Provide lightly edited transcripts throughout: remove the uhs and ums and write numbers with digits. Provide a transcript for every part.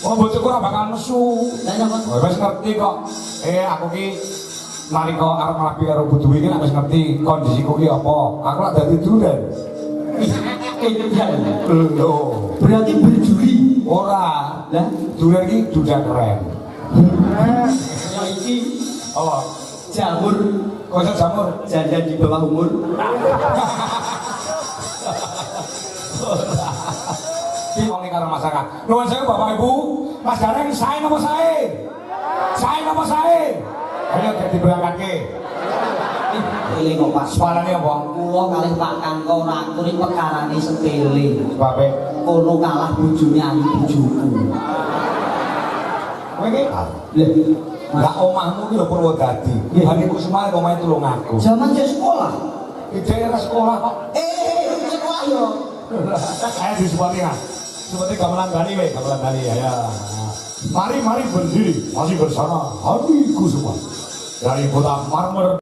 Oh bojoku ora bakal nesu. Lah nyapa? Wis ngerti kok. Aku ki nalika arep rabi karo budu iki nek wis ngerti kondisiku ki apa. Aku lak dadi duren. Lho, Berarti berjuri. ora. Lah, Duren ki duda keren. ya iki Oh, jamur kok jamur? janda di bawah umur. Ngomongin karo masyarakat. Nuwun sewu Bapak Ibu, Mas Gareng sae napa sae? Sae napa sae? Ayo dadi berangkatke. Eling kok Pak. Soalane apa? Kula kalih Pak Kangko rakuri pekarane sepele. Bapak Kono kalah bojone ayu bojoku. kowe iki lah omahmu ki lho Purwodadi. Hani Kusuma omahe Tulungagung. Zaman dia sekolah. Di daerah sekolah kok. Sekolah yo. Ayo di semuanya. Seperti gamelan Bali we, gamelan Bali ya. Mari berdiri, masih bersama Hani Kusuma dari Kota Marmer.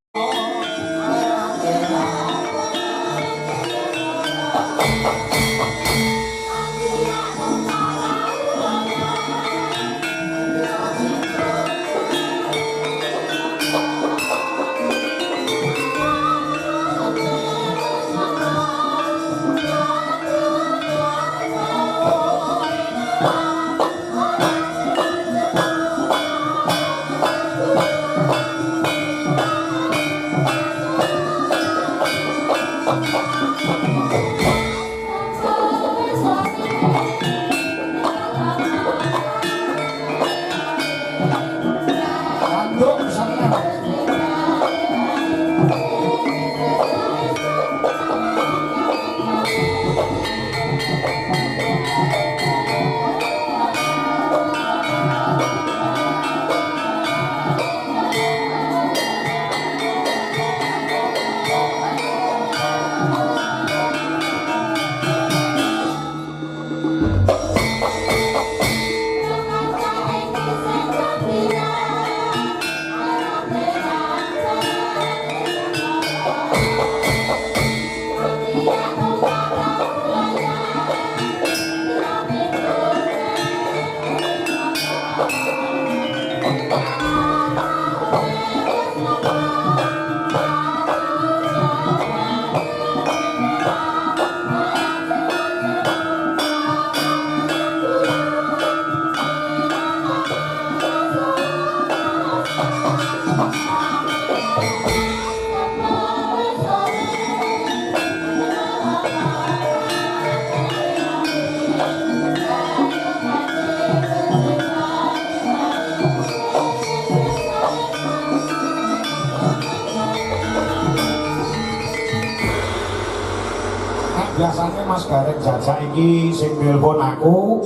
Biasanya Mas Gareng jajak iki sing telepon aku,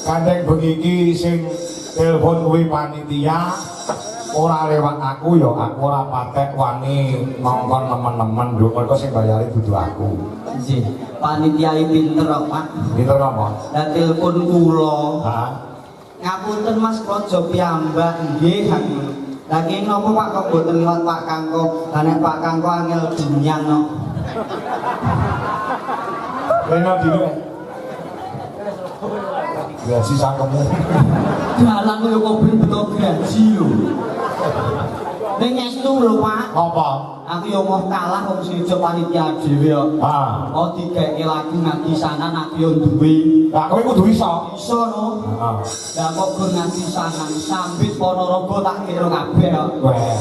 kandeng bengi iki sing telepon kuwi panitia, ora lewat aku ya aku ora patek wani ngongkon temen-temen lho, mergo sing bayari dudu aku. Nggih, panitia pinter kok Pak. Pinter apa? Lah telepon kula. Hah? Ngapunten Mas Praja piyambak nggih. Lah kene napa Pak kok boten liwat Pak Kangko? Lah nek Pak Kangko angel dinyang kok. Rena dino. Gaji sangkemu. Dalan kaya kok beto gaji lho. Ning estu lho Pak. Apa? Aku yo mau kalah wong sejak panitia dhewe kok. Ah. Oh digeke lagi ngaji sanan aku yo duwe. Lah kowe kudu iso. Iso no. Heeh. Lah kok gur ngaji sanan sambit Ponorogo tak kira kabeh kok. Weh.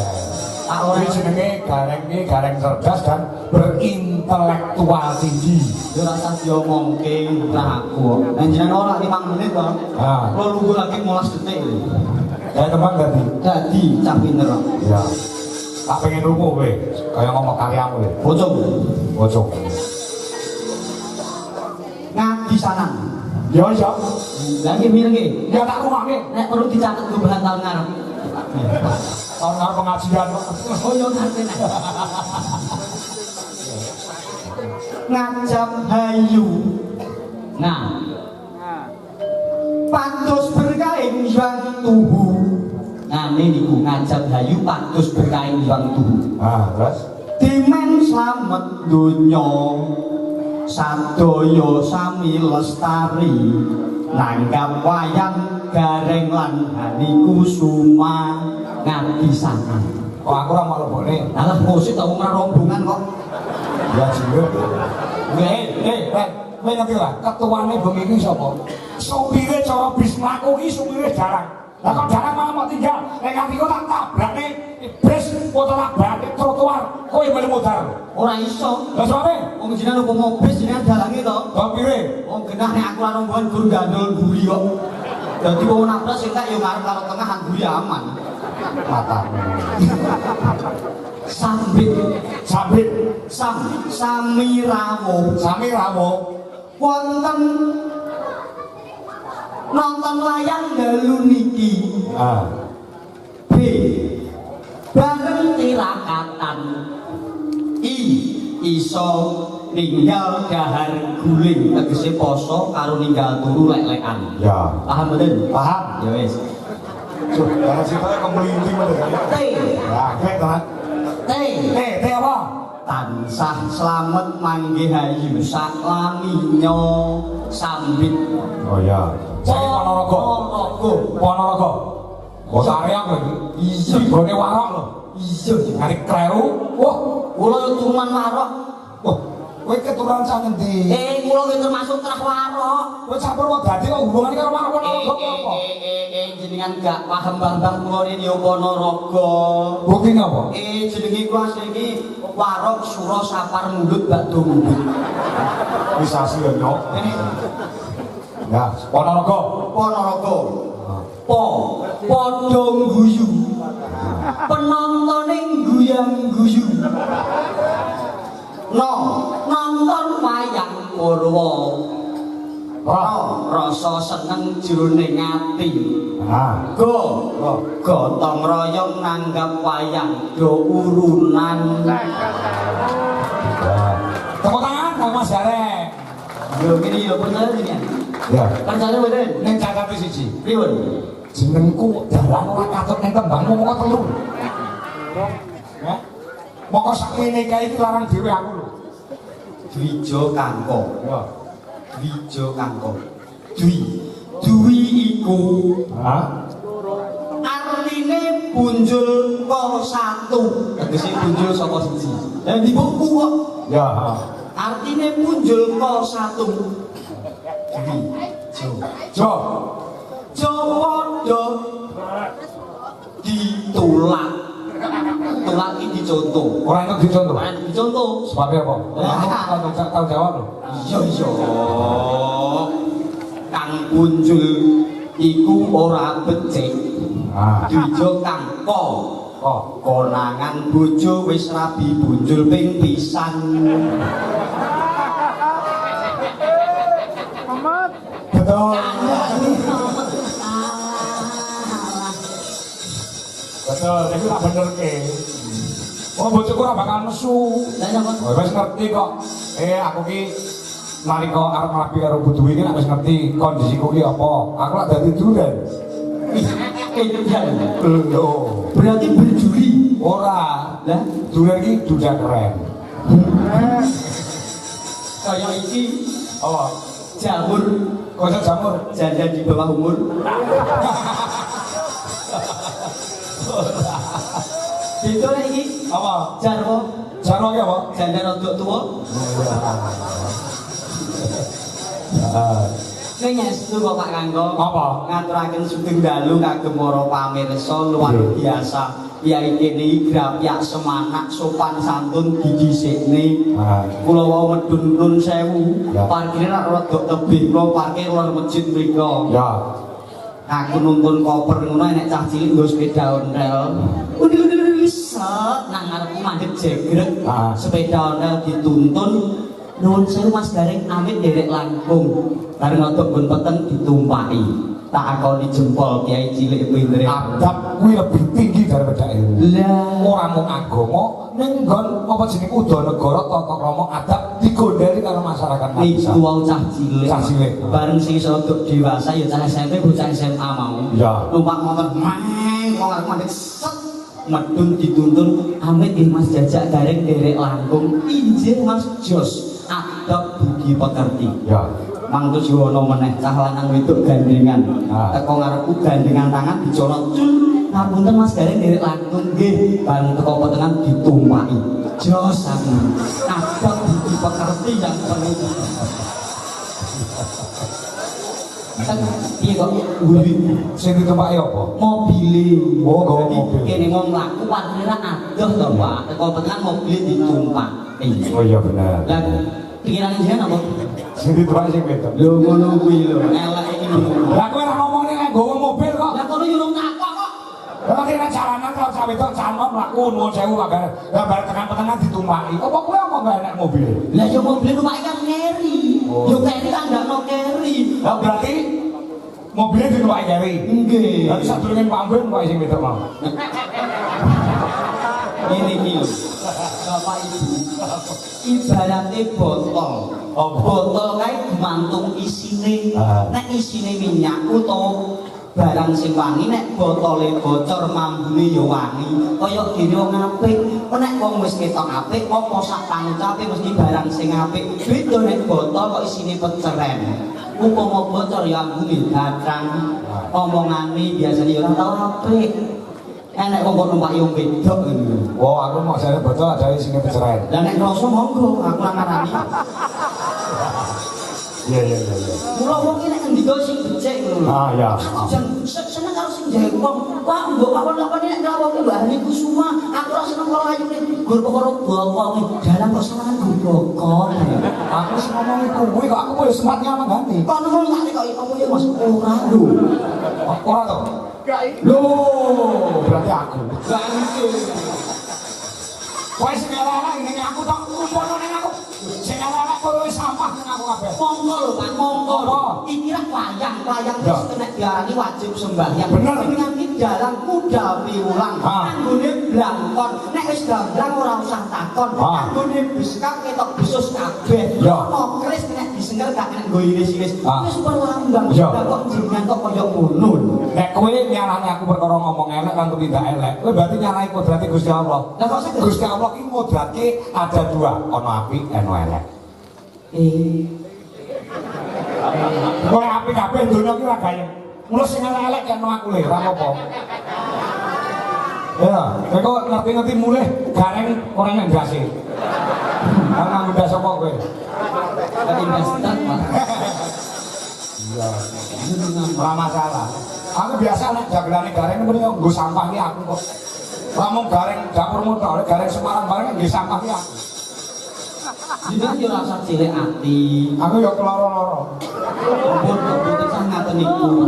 Tak ora Ini jenenge Gareng iki gareng cerdas dan berintelektual tinggi. yo rasa diomongke lah aku. Lah jenengan ora 5 menit kok. Ah. Lo lugu lagi 15 detik. Ya teman tadi. Dadi cah pinter kok. Ya. Tak pengen rungu kowe, kaya ngomong karyamu kowe. Bocok. Bocok. Ngaji sanan. Ya ya. Lah iki mireng iki. Ya tak rungokke. Nek perlu dicatet beberapa tahun ngarep. Tahun ngarep pengajian. Oh yo ngerti nek. Ngajab hayu. Nah. Patus berkain yang tuhu. Nah ini niku ngajab hayu patus berkain yang tuhu. Ah, terus Dimen slamet donya. Sadaya sami lestari. Nanggap wayang gareng lan hani kusuma ngati sana. Kok aku ora mau lebone. Alah musik tak ora rombongan kok. Ya jiwe. Kowe ngerti lah, ketuane bengi iki sapa? Supire cara bis mlaku iki supire jarang. Lah kok jarang malah mau tinggal. Nek nganti kok tak tabrakne bis foto labrak trotoar, kowe melu modal. Ora iso. Lah soalé Wong jenengan umpama bis jenengan dalange to. kok pire? Wong genah nek aku ora rombongan gur gandul guri kok. Dadi wong nabrak sing tak yo ngarep karo tengah guri aman. Matamu. Sambit Sabit, samirawo sami rawo. wonten nonton layang dalu niki Ah. B bareng tirakatan iso ninggal dahar guling tegese poso karo ninggal turu lek-lekan. Ya. Paham mboten? Paham? Ya wis. Cuk, karena sifatnya kemelinti bener. T Ya, kayak tenan. T Apa? tansah slamet manggih hayu saklamino sambit. Oh ya. Saya Ponorogo. Ponorogo. Kota Riau lagi. Iya. Gone warok lho. Iya. Kari kleru. Wah, Kula yo turunan warok. wah. Kowe keturunan sak ngendi? Kula ki termasuk trah warok. Kowe campur kok dadi kok hubungane karo warok Ponorogo apa? Jenengan gak paham Mbah kula ini yo Ponorogo. Buktine apa? Jenenge kula asli iki warok sura sapar mundut bakdo mundut. Bisa sih yo nyok. Ya, Ponorogo. Ponorogo. Padha guyu. Penontone guyang-guyu. Nonton wayang Purwa. Rasa seneng jroning ati. Ah. Gotong royong nanggap wayang do urunan. Tepuk tangan Kang Mas Jarek. Yo gini yo bener ini. Ya. Kancane mboten. Ning cacate siji. Pripun? Jenengku dalan ora katut ning tembangmu moko telu. Ya. Moko sakmene kae iki larang dhewe aku lho. Dwijo Kangko. Ya. Dwijo Kangko. Dwi iku Hah? artine punjul kok satu. Tegese punjul saka siji. Lah di buku kok. Ya, Artine punjul kok satu. Jo. Jawa ditulak. Tulak iki dicontoh. Ora enak dicontoh. Ora dicontoh. Sebabnya apa? Kamu tahu jawab lho. Iya. Kang punjul iku ora becik. Ah. Dwijo Kangko. Konangan bojo wis rabi punjul ping pisan. Betul. Betul, itu tak bener ke. Oh, bojoku ora bakal nesu. Lah napa? Oh, wis ngerti kok. Aku ki nalika arep rapi karo bojoku iki nek wis ngerti kondisiku ki apa. Aku lak dadi duren. Kejan. Lho. Berarti berjuri. Ora. Lah, Duren ki duda keren. kaya iki Apa? jamur Kocok jamur. janda di bawah umur. Itu lagi Apa? jarwo Jarwo ki apa? janda rodok tua. Sing ngestu kok Pak Kanggo. Apa? Ngaturaken sugeng dalu kagem para pamirsa luar biasa. Yai kene grapyak semanak sopan santun didhisikne. Kula wau medun nun 1000. Ya. Parkire rak rada tebih kula parkir luar masjid mriko. Ya. Aku nuntun koper ngono enek cah cilik nggo sepeda ontel. Set nang ngarepku mandhet jegrek. Sepeda ontel dituntun. Nuwun sewu Mas Gareng amit derek langkung. Bareng rodok nggon peteng ditumpaki. Tak akoni jempol kiai cilik pintere. Adab kuwi lebih tinggi daripada ilmu. Lah, Ora mung agama, ning nggon apa jenenge udanegara tata krama adab digondheli karo masyarakat niku wau cah cilik. Cah cilik. Bareng sing rodok dewasa ya cah SMP bocah SMA mau. Ya. Numpak motor mang kok arep mandek set medun dituntun amit Mas Jajak Gareng derek langkung. Injih Mas Jos adab budi pekerti. Ya. Mang tujuwono meneh cah lanang wedok gandengan. Teko ngarepku gandengan tangan dicolot cul. Ngapunten Mas Gareng nderek langkung nggih. Bareng teko petengan ditumpaki. Jos aku. Abang dipekerti yang perlu. Iya kok sing ditumpaki apa? Mobile. Oh, gawa mobil. Kene mau mlaku parkiran adoh to, Pak. Teko petengan mobil ditumpak. Oh iya bener. Lah pikiran jenengan apa? Sing ditumpaki sing wedok. Lho ngono kuwi lho, elek iki lho. Lah kowe ora ngomong nek nggawa mobil kok. Lah kono yo urung takok kok. Lah kira jalanan kalau cawe itu canom mlaku nuwun sewu kabar. Lah bar tekan-tekan ditumpaki. Apa kowe apa gak enak mobil? Lah yo mobil numpak kan ngeri. Yo keri kan gak no keri. Lah berarti mobilnya ditumpaki keri. Nggih. Lah sadurunge pamben kok sing wedok mau. Ini iki lho. Bapak Ibu. Ibaratnya botol. Oh, botol kae gumantung isine. Nek isine minyak utawa barang sing wangi, nek botole bocor mambune ya wangi. Kaya dene wong apik, nek wong wis ketok apik, apa sak pancape mesti barang sing apik. Beda nek botol kok isine peceren. Upama bocor ya ambune datang. Omongane biasane ya ora tau apik. Enek wong kok numpak yo wedok ngono. Oh, aku mau jare bocor ada sing peceren. Lah nek kroso monggo, aku ora ngarani. Iya. Mula wong iki nek ngendika sing becik ngono. Ah iya. Seneng karo sing jahe wong. Wah, mbok awon-awon nek nglawoke Mbah Hani Kusuma, aku ora seneng karo ayune. Gur perkara bokong, dalan kok senengan gur bokong. Aku wis ngomongi kuwi kok aku wis sempat nyamang ganti. Kono ngono tak kok apa ya Mas ora lho. Ora to. Loh, berarti aku. Ganti. Kowe sing elek ning aku tok kumpono ning aku. Sing elek kowe sampah ning aku kabeh. Monggo lho Pak, monggo. Apa? Iki ra wayang wis nek diarani wajib sembahyang. Bener. Penyakit dalang kuda piwulang. Ah. Anggone blangkon. Nek wis gamblang ora usah takon. Ah. Anggone biskak ketok besus kabeh. Ya. Ono kris nek disenger gak nek nggo iris-iris. Ah. Wis perlambang. Ya. Lah kok jenengan kok kaya ngono. Nek kowe nyalahne aku perkara ngomong elek lan tidak elek, kowe berarti nyalahi kodrate Gusti Allah. Lah kok saged? Gusti Allah ki ngodrake ada dua, ono apik, ono elek. Kowe apik kabeh donya ki ora gayeng. Mula sing elek kene aku le, ora apa-apa. Ya, kowe ngerti-ngerti mulih gareng ora nang ndase. Ana ndas apa kowe? Investor Pak. Iya. Ora masalah. Aku biasa nek jagelane gareng mrene nggo sampah ki aku kok. Lamun gareng dapurmu tok, gareng Semarang bareng nggih sampah ki aku. Jenengan yo rasa cilik ati. Aku ya keloro-loro. Ampun sang ngaten niku.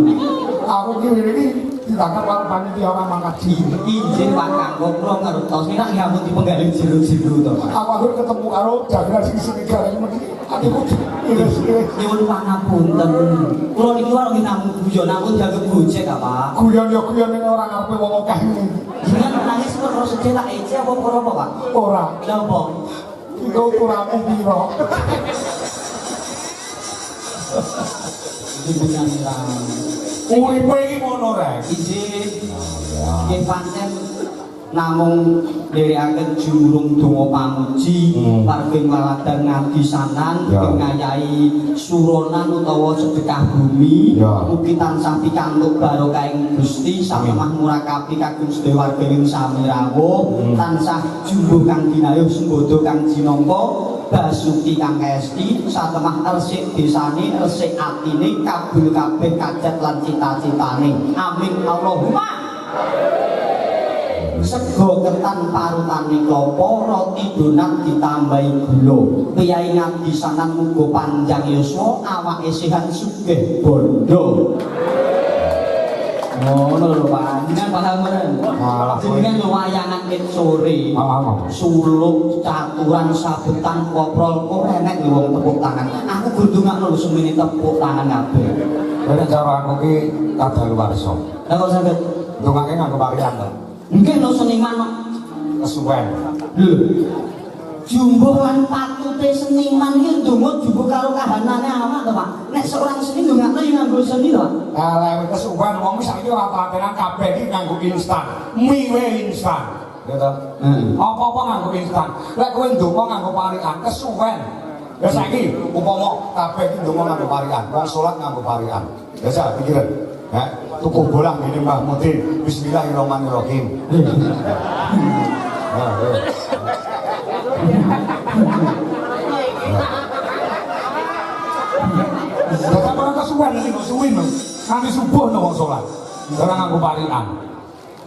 Aku ki iki ditangkap karo panitia ora mangkaji. Izin Pak Kanggo kula ngertos nek ya ampun dipenggali jero-jero to Pak. Aku akhir ketemu karo jagelan sing sini gareng mriki. Atiku iris-iris. Nyuwun pangapunten. Kula niki warung namung guyon namun jaga gojek apa? Guyon ya guyon ning ora ngarepe wong akeh ngene. Jenengan nangis terus sejelak ece apa apa Pak? Ora. Lha apa? Iku ukuramu piro? Jenengan lang. Uripe iki ngono rek. Izin. Nggih pancen namung nderekaken jurung donga pamuji parging laladan ngabisanan ngayahi suronan utawa sedekah bumi mugi tansah pikantuk barokahing Gusti satemah murakabi kagem sedaya warga ing sami rawuh tansah jumbo kang dinayuh sembodo kang jinangka basuki kang esti satemah resik desane resik atine kabul kabeh kajat lan cita-citane amin Allahumma sego ketan parutane klopo roti donat ditambahi gula piyai ngabisanan muga panjang yuswa awake sehat sugih bondo ngono lho Pak jenengan paham meren jenengan yo wayangan ket sore suluk caturan sabetan koprol kok enek lho wong tepuk tangan aku gundungakno lho semene tepuk tangan kabeh nek cara aku ki kadaluwarsa lha kok saged ndongake nganggo pakaian to mungkin lo seniman kesuwen lho jumbo lan patute seniman iki ndonga jumbo karo kahanane awak to Pak nek seorang seni ndongakno yo nganggo seni to Pak lewat kesuwen wong saiki ora patenan kabeh iki nganggo instan miwe instan gitu apa-apa nganggo instan lek kowe ndonga nganggo parikan kesuwen Ya saiki upama kabeh iki ndonga nganggo parian, wong salat nganggo parian. Ya sak pikiran. Ya, tuku bolang ngene Mbah Mudin. Bismillahirrahmanirrahim. Nah, Dadak ora kesuwen iki kok suwi lho. Nganti subuh lho wong salat. Ora nganggo parian.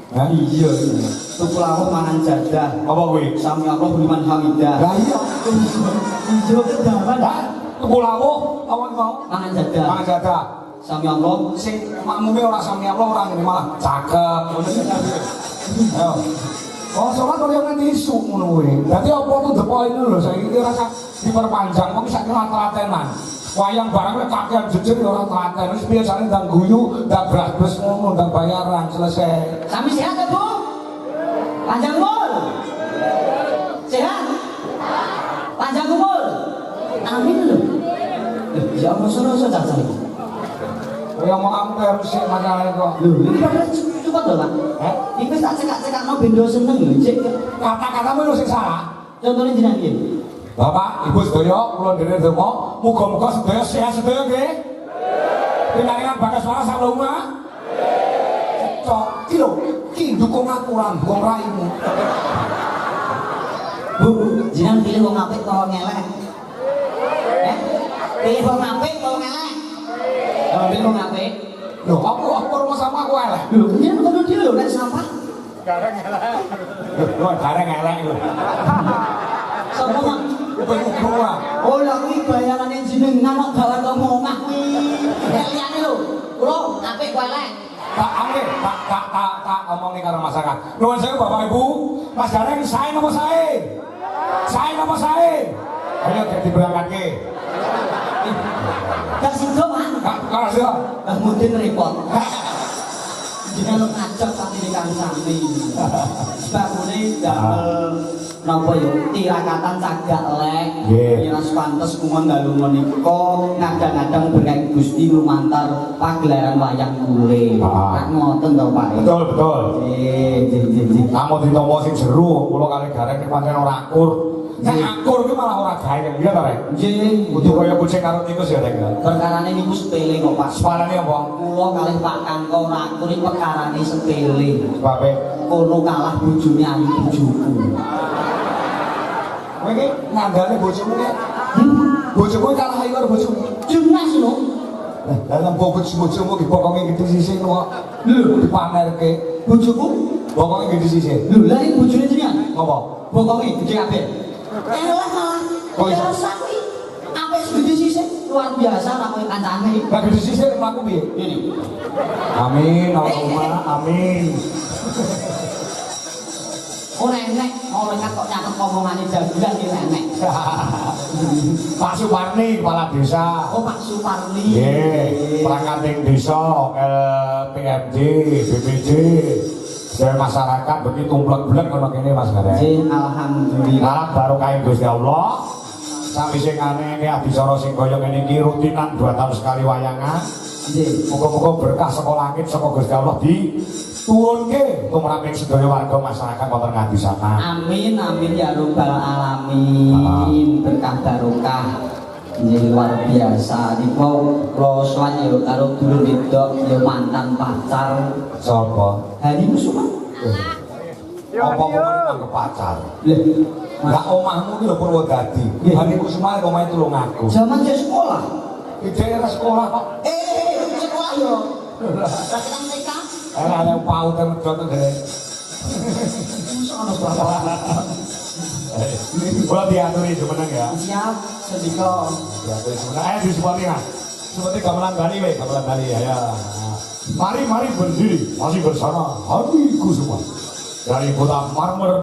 Ya Iya. Tuku lawuh mangan jadah. apa kuwi? Sami Allah liman hamidah. Lah iya. Ijo kedawan. Lah, tuku lawuh apa mau? Mangan jadah. Mangan jadah. Sami Allah. Sing makmume ora sami Allah ora ngene malah cakep. Ayo. Oh, salat kok yang nganti isuk ngono kuwi. Dadi apa tuh depo ini lho saiki iki rasa diperpanjang kok sak kira telatenan. Wayang barang nek kakean jejer ya ora telaten. Wis biasane ndang guyu, ndang brabes ngono, ndang bayaran selesai. Sami sehat ya, Bu? Panjang umur. Sehat? Panjang umur. Amin lho. Ya Allah suruh caca iki. Kaya mau kamu harus sih masalah kok. Lho, iki padahal cepet lho, Pak. Iki wis tak cekak-cekakno bendo seneng lho, Cik. Kata-katamu lho sing salah. Contohnya jenengan iki. Bapak, Ibu sedaya, kula dhewe donga, muga-muga sedaya sehat sedaya nggih. Pinaringan bagas waras sak lunga. Cok, iki lho, iki dukung aku lan dukung raimu. Bu, jenengan pilih wong apik apa wong elek? Pilih wong apik apa wong elek? Pilih wong apik. Lho, aku rumah sama aku elek. Lho, jenengan kono dhewe lho nek sampah. Lho, gareng elek lho. Sopo Mang? Kuwi Oh, lha kuwi bayarane jenengan kok gawan kok ngomah kuwi. Nek liyane lho, kula apik kok elek. tak angge, tak omongin karo masyarakat. Nuwun sewu Bapak Ibu, Mas Gareng sae napa sae? Sae napa sae? Ayo dadi berangkatke. Gak sido, Mang. Kalau sih, Lah mungkin repot. Jenengan ngajak santri kang santri. Sebabune damel napa yo tirakatan cagak lek. Miras pantes kuwi dalu menika kadang-kadang berkait Gusti lumantar pagelaran wayang kulit. Pak ngoten to, Pak. betul betul. Nggih. Kamu ditompo sing jeru, kula kali Gareng iki pancen ora akur. Nek akur ki malah ora gawe, iya ta, Rek? Nggih. Kudu kaya kucing karo tikus ya, Rek. Perkarane niku sepele kok, Pak. Sepalane apa? Kula kalih Pak Kangko akur iki perkarane sepele. Sebabe Kono kalah bojone ayu bojoku. kowe iki ngandane bojomu ki. Bojomu kalah ayu karo bojomu. Jelas lho. Dalam bojomu ki pokoke gede sisih kok. Lho, dipamerke. Bojoku Pokoke gede sisih. lho lah iki bojone jenengan. Apa? Bokonge gede kabeh. Elah malah. Oh, iya. Biasa kuwi. Apik segede sisih luar biasa ra koyo kancane. Lah gede sisih mlaku piye? Ini. Amin, Allahumma amin. Ora enek, ora kok nyatet omongane jagoan iki enek. Pak Suparni, kepala desa. Oh, Pak Suparni. Nggih, perangkat desa, LPMJ, BPJ. Saya masyarakat begitu tumplek-blek ngono kene Mas Gareng. Nggih, alhamdulillah. Alam barokah Gusti Allah. Sami sing ngene iki adicara sing kaya ngene iki rutinan 2 tahun sekali wayangan. Nggih. Muga-muga berkah saka langit saka Gusti Allah diturunke tumraping sedaya warga masyarakat wonten ngadi sana. Amin amin ya rabbal alamin. Berkah barokah. Nggih luar biasa. Niku kula sowan ya karo dulur wedok ya mantan pacar Sapa? Hari Kusuma. Apa kok ke pacar? Lah, Lah omahmu ki lho Purwodadi. Nggih. Hani Kusuma omahe tulung aku. zaman saya sekolah. Di daerah sekolah kok. Sekolah yo. Rakyat TK. Ada paut yang medhot deh. Sono sekolah. Kula diaturi jumeneng ya. Siap, sedika. Diaturi jumeneng. Di seperti kan. Seperti gamelan Bali we, gamelan Bali ya. Mari berdiri masih bersama Hari Kusuma dari Kota Marmer.